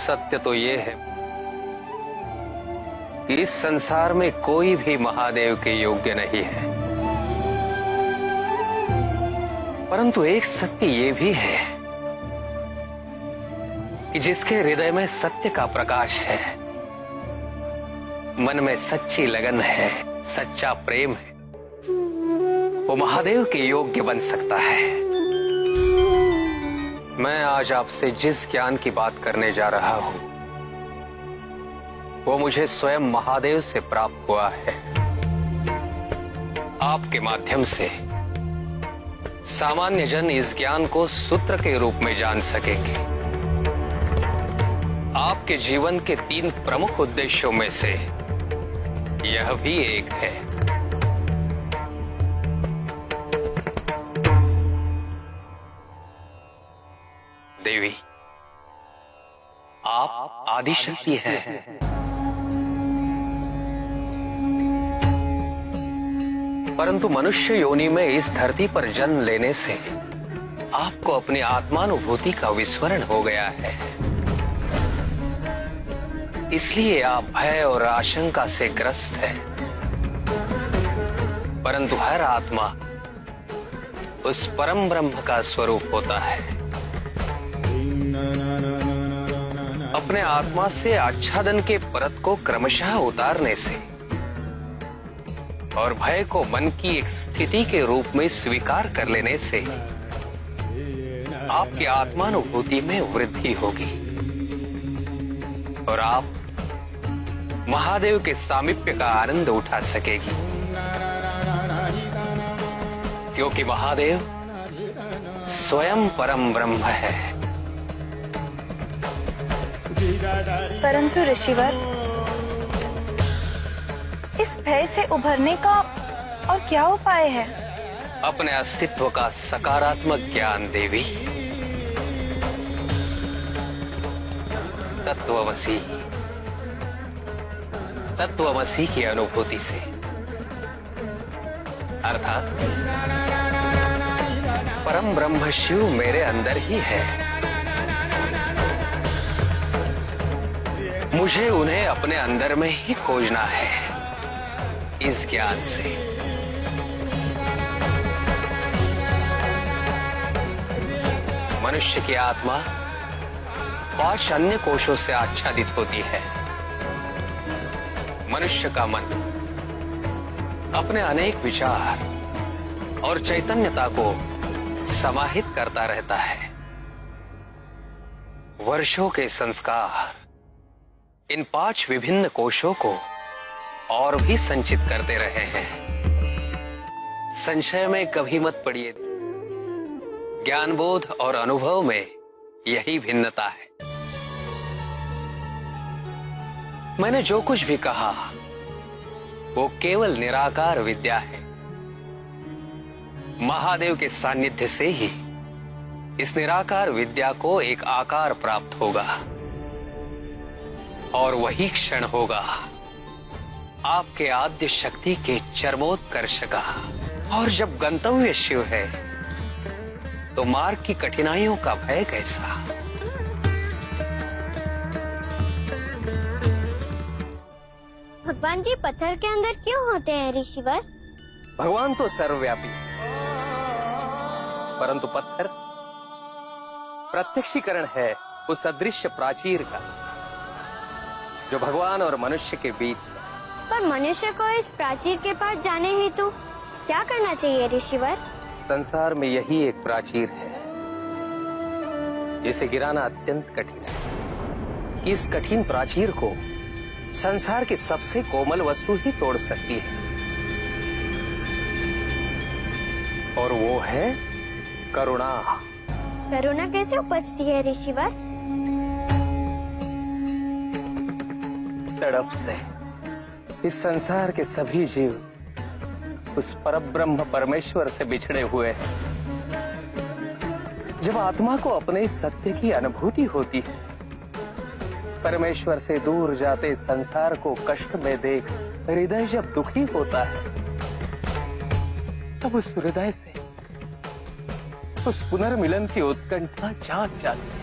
सत्य तो ये है कि इस संसार में कोई भी महादेव के योग्य नहीं है, परंतु एक सत्य ये भी है कि जिसके हृदय में सत्य का प्रकाश है, मन में सच्ची लगन है, सच्चा प्रेम है, वो महादेव के योग्य बन सकता है। मैं आज आपसे जिस ज्ञान की बात करने जा रहा हूं, वो मुझे स्वयं महादेव से प्राप्त हुआ है। आपके माध्यम से सामान्य जन इस ज्ञान को सूत्र के रूप में जान सकेंगे। आपके जीवन के 3 प्रमुख उद्देश्यों में से यह भी एक है। देवी, आप आदिशक्ति हैं। परंतु मनुष्य योनि में इस धरती पर जन्म लेने से आपको अपनी आत्मानुभूति का विस्मरण हो गया है। इसलिए आप भय और आशंका से ग्रस्त हैं। परंतु हर आत्मा उस परम ब्रह्म का स्वरूप होता है। अपने आत्मा से आच्छादन के परत को क्रमशः उतारने से और भय को मन की एक स्थिति के रूप में स्वीकार कर लेने से आपकी आत्मानुभूति में वृद्धि होगी और आप महादेव के सामीप्य का आनंद उठा सकेगी, क्योंकि महादेव स्वयं परम ब्रह्म है। परंतु ऋषिवर, इस भय से उभरने का और क्या उपाय है? अपने अस्तित्व का सकारात्मक ज्ञान देवी। तत्वमसी, तत्वमसी की अनुभूति से, अर्थात परम ब्रह्म शिव मेरे अंदर ही है। मुझे उन्हें अपने अंदर में ही खोजना है। इस ज्ञान से मनुष्य की आत्मा 5 अन्य कोशों से आच्छादित होती है। मनुष्य का मन अपने अनेक विचार और चैतन्यता को समाहित करता रहता है। वर्षों के संस्कार इन 5 विभिन्न कोशों को और भी संचित करते रहे हैं। संशय में कभी मत पड़िए। ज्ञानबोध और अनुभव में यही भिन्नता है। मैंने जो कुछ भी कहा वो केवल निराकार विद्या है। महादेव के सानिध्य से ही इस निराकार विद्या को एक आकार प्राप्त होगा और वही क्षण होगा आपके आद्य शक्ति के चरमोत्कर्ष का। और जब गंतव्य शिव है तो मार्ग की कठिनाइयों का भय कैसा? भगवान जी पत्थर के अंदर क्यों होते हैं ऋषिवर? भगवान तो सर्वव्यापी, परंतु पत्थर प्रत्यक्षीकरण है उस अदृश्य प्राचीर का जो भगवान और मनुष्य के बीच है। पर मनुष्य को इस प्राचीर के पार जाने हेतु क्या करना चाहिए ऋषिवर? संसार में यही एक प्राचीर है जिसे गिराना अत्यंत कठिन है। इस कठिन प्राचीर को संसार की सबसे कोमल वस्तु ही तोड़ सकती है, और वो है करुणा। करुणा कैसे उपजती है ऋषिवर? तड़प से। इस संसार के सभी जीव उस परब्रह्म परमेश्वर से बिछड़े हुए हैं। जब आत्मा को अपने सत्य की अनुभूति होती है, परमेश्वर से दूर जाते संसार को कष्ट में देख हृदय जब दुखी होता है, तब उस हृदय से उस पुनर्मिलन की उत्कंठा जाग जाती है।